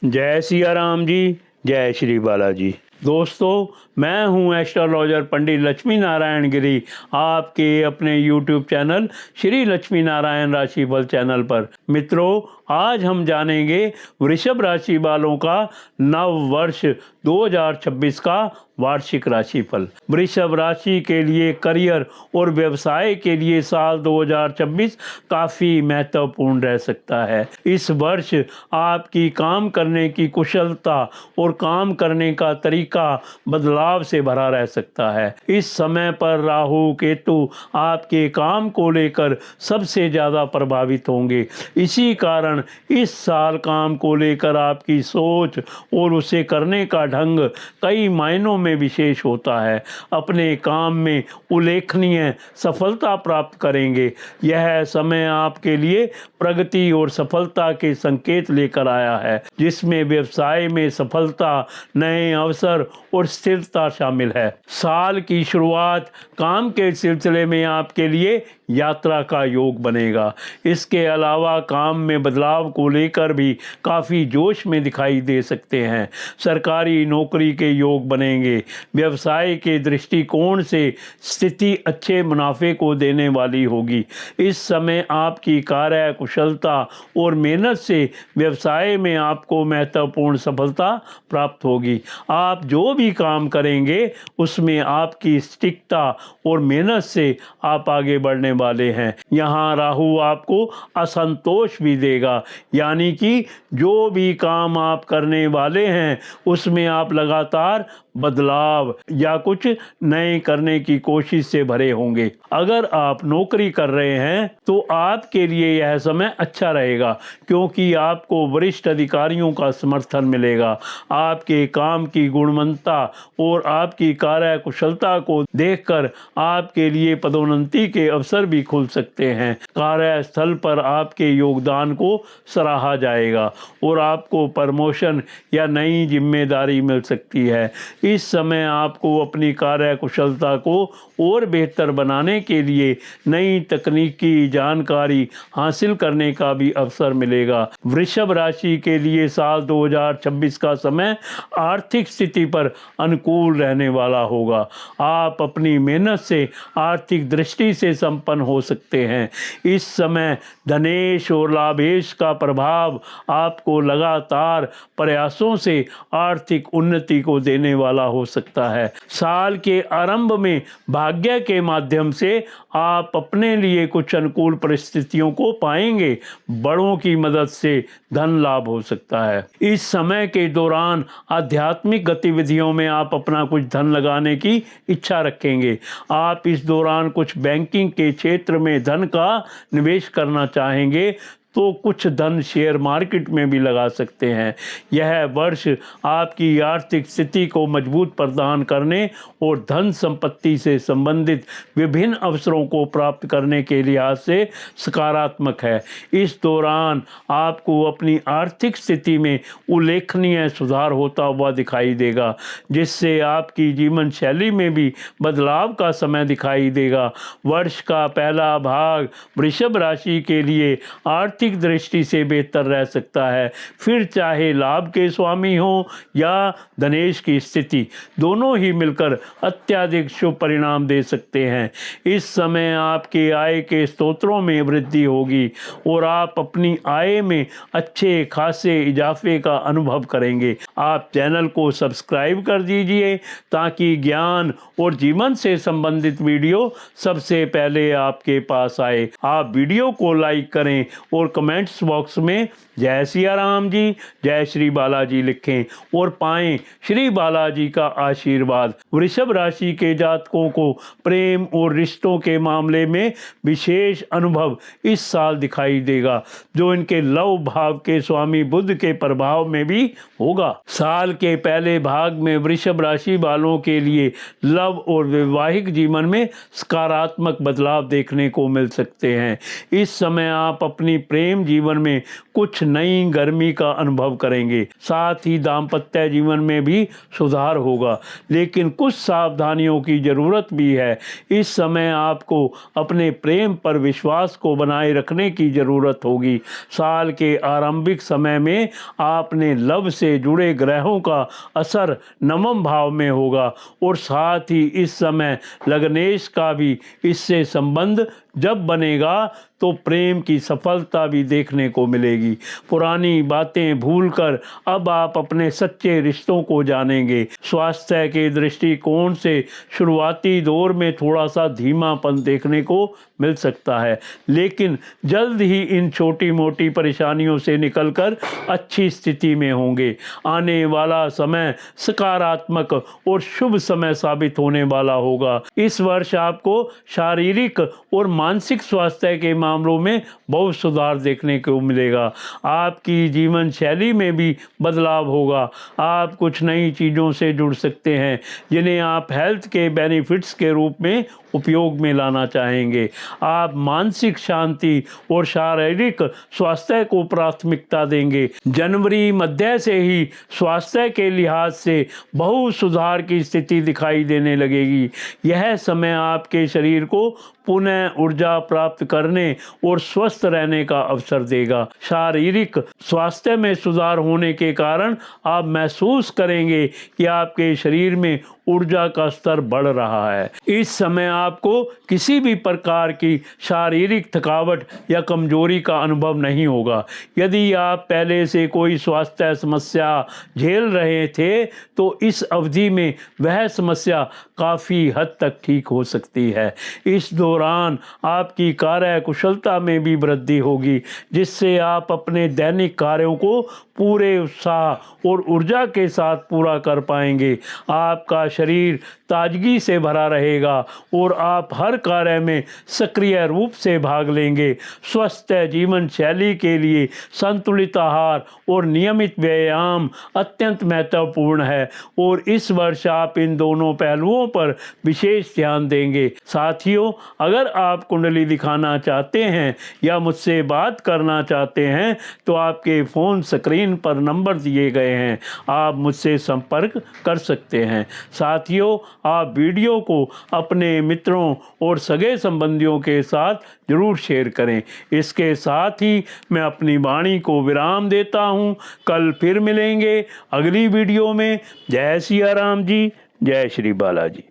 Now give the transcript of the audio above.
जय सिया राम जी, जय श्री बालाजी। दोस्तों, मैं हूं एस्ट्रोलॉजर पंडित लक्ष्मी नारायण गिरी, आपके अपने YouTube चैनल श्री लक्ष्मी नारायण राशिफल चैनल पर। मित्रों, आज हम जानेंगे वृषभ राशि वालों का नव वर्ष 2026 का वार्षिक राशिफल। वृषभ राशि के लिए करियर और व्यवसाय के लिए साल 2026 काफ़ी महत्वपूर्ण रह सकता है। इस वर्ष आपकी काम करने की कुशलता और काम करने का तरीका बदलाव से भरा रह सकता है। इस समय पर राहु केतु आपके काम को लेकर सबसे ज़्यादा प्रभावित होंगे। इसी कारण इस साल काम को लेकर आपकी सोच और उसे करने का ढंग कई मायनों में विशेष होता है। अपने काम में उल्लेखनीय सफलता प्राप्त करेंगे। यह समय आपके लिए प्रगति और सफलता के संकेत लेकर आया है, जिसमें व्यवसाय में सफलता, नए अवसर और स्थिरता शामिल है। साल की शुरुआत काम के सिलसिले में आपके लिए यात्रा का योग बनेगा। इसके अलावा काम में बदलाव को लेकर भी काफ़ी जोश में दिखाई दे सकते हैं। सरकारी नौकरी के योग बनेंगे। व्यवसाय के दृष्टिकोण से स्थिति अच्छे मुनाफे को देने वाली होगी। इस समय आपकी कार्य कुशलता और मेहनत से व्यवसाय में आपको महत्वपूर्ण सफलता प्राप्त होगी। आप जो भी काम करेंगे उसमें आपकी सटीकता और मेहनत से आप आगे बढ़ने वाले हैं। यहाँ राहु आपको असंतोष भी देगा, यानी कि जो भी काम आप करने वाले हैं उसमें आप लगातार बदलाव या कुछ नए करने की कोशिश से भरे होंगे। अगर आप नौकरी कर रहे हैं तो आपके लिए यह समय अच्छा रहेगा, क्योंकि आपको वरिष्ठ अधिकारियों का समर्थन मिलेगा। आपके काम की गुणवत्ता और आपकी कार्य कुशलता को देखकर आपके लिए पदोन्नति के अवसर भी खुल सकते हैं। कार्यस्थल पर आपके योगदान को सराहा जाएगा और आपको प्रमोशन या नई जिम्मेदारी मिल सकती है। इस समय आपको अपनी कार्य कुशलता को और बेहतर बनाने के लिए नई तकनीकी जानकारी हासिल करने का भी अवसर मिलेगा। वृषभ राशि के लिए साल 2026 का समय आर्थिक स्थिति पर अनुकूल रहने वाला होगा। आप अपनी मेहनत से आर्थिक दृष्टि से संपन्न हो सकते हैं। इस समय धनेश और लाभेश का प्रभाव आपको लगातार प्रयासों से आर्थिक उन्नति को देने वाला हो सकता है। साल के आरंभ में भाग्य के माध्यम से आप अपने लिए कुछ अनुकूल परिस्थितियों को पाएंगे। बड़ों की मदद से धन लाभ हो सकता है। इस समय के दौरान आध्यात्मिक गतिविधियों में आप अपना कुछ धन लगाने की इच्छा रखेंगे। आप इस दौरान कुछ बैंकिंग के क्षेत्र में धन का निवेश करना चाहेंगे तो कुछ धन शेयर मार्केट में भी लगा सकते हैं। यह वर्ष आपकी आर्थिक स्थिति को मजबूत प्रदान करने और धन संपत्ति से संबंधित विभिन्न अवसरों को प्राप्त करने के लिहाज से सकारात्मक है। इस दौरान आपको अपनी आर्थिक स्थिति में उल्लेखनीय सुधार होता हुआ दिखाई देगा, जिससे आपकी जीवन शैली में भी बदलाव का समय दिखाई देगा। वर्ष का पहला भाग वृषभ राशि के लिए आर्थिक दृष्टि से बेहतर रह सकता है। फिर चाहे लाभ के स्वामी हो या धनेश की स्थिति, दोनों ही मिलकर अत्यधिक शुभ परिणाम दे सकते हैं। इस समय आपके आय के स्रोतों में वृद्धि होगी और आप अपनी आय में अच्छे खासे इजाफे का अनुभव करेंगे। आप चैनल को सब्सक्राइब कर दीजिए ताकि ज्ञान और जीवन से संबंधित वीडियो सबसे पहले आपके पास आए। आप वीडियो को लाइक करें और कमेंट्स बॉक्स में जय सिया राम जी, जय श्री बालाजी लिखें और पाएं श्री बालाजी का आशीर्वाद। वृषभ राशि के जातकों को प्रेम और रिश्तों के मामले में विशेष अनुभव इस साल दिखाई देगा, जो इनके लव भाव के स्वामी बुध के प्रभाव में भी होगा। साल के पहले भाग में वृषभ राशि वालों के लिए लव और वैवाहिक जीवन में सकारात्मक बदलाव देखने को मिल सकते हैं। इस समय आप अपनी प्रेम प्रेम जीवन में कुछ नई गर्मी का अनुभव करेंगे। साथ ही दाम्पत्य जीवन में भी सुधार होगा, लेकिन कुछ सावधानियों की ज़रूरत भी है। इस समय आपको अपने प्रेम पर विश्वास को बनाए रखने की ज़रूरत होगी। साल के आरंभिक समय में आपने लव से जुड़े ग्रहों का असर नवम भाव में होगा और साथ ही इस समय लग्नेश का भी इससे संबंध जब बनेगा तो प्रेम की सफलता भी देखने को मिलेगी। पुरानी बातें भूलकर अब आप अपने सच्चे रिश्तों को जानेंगे। स्वास्थ्य के दृष्टिकोण से शुरुआती दौर में थोड़ा सा धीमापन देखने को मिल सकता है, लेकिन जल्द ही इन छोटी मोटी परेशानियों से निकलकर अच्छी स्थिति में होंगे। आने वाला समय सकारात्मक और शुभ समय साबित होने वाला होगा। इस वर्ष आपको शारीरिक और मानसिक स्वास्थ्य के मामलों में बहुत सुधार देखने को मिलेगा। आपकी जीवन शैली में भी बदलाव होगा। आप कुछ नई चीज़ों से जुड़ सकते हैं जिन्हें आप हेल्थ के बेनिफिट्स के रूप में उपयोग में लाना चाहेंगे। आप मानसिक शांति और शारीरिक स्वास्थ्य को प्राथमिकता देंगे। जनवरी मध्य से ही स्वास्थ्य के लिहाज से बहुत सुधार की स्थिति दिखाई देने लगेगी। यह समय आपके शरीर को पुनः ऊर्जा प्राप्त करने और स्वस्थ रहने का अवसर देगा। शारीरिक स्वास्थ्य में सुधार होने के कारण आप महसूस करेंगे कि आपके शरीर में ऊर्जा का स्तर बढ़ रहा है। इस समय आपको किसी भी प्रकार की शारीरिक थकावट या कमजोरी का अनुभव नहीं होगा। यदि आप पहले से कोई स्वास्थ्य समस्या झेल रहे थे तो इस अवधि में वह समस्या काफ़ी हद तक ठीक हो सकती है। इस दौरान आपकी कार्य कुशलता में भी वृद्धि होगी, जिससे आप अपने दैनिक कार्यों को पूरे उत्साह और ऊर्जा के साथ पूरा कर पाएंगे। आपका शरीर ताजगी से भरा रहेगा और आप हर कार्य में सक्रिय रूप से भाग लेंगे। स्वस्थ जीवन शैली के लिए संतुलित आहार और नियमित व्यायाम अत्यंत महत्वपूर्ण है और इस वर्ष आप इन दोनों पहलुओं पर विशेष ध्यान देंगे। साथियों, अगर आप कुंडली दिखाना चाहते हैं या मुझसे बात करना चाहते हैं तो आपके फ़ोन स्क्रीन पर नंबर दिए गए हैं, आप मुझसे संपर्क कर सकते हैं। साथियों, आप वीडियो को अपने मित्रों और सगे संबंधियों के साथ जरूर शेयर करें। इसके साथ ही मैं अपनी वाणी को विराम देता हूं। कल फिर मिलेंगे अगली वीडियो में। जय सिया राम जी, जय श्री बालाजी।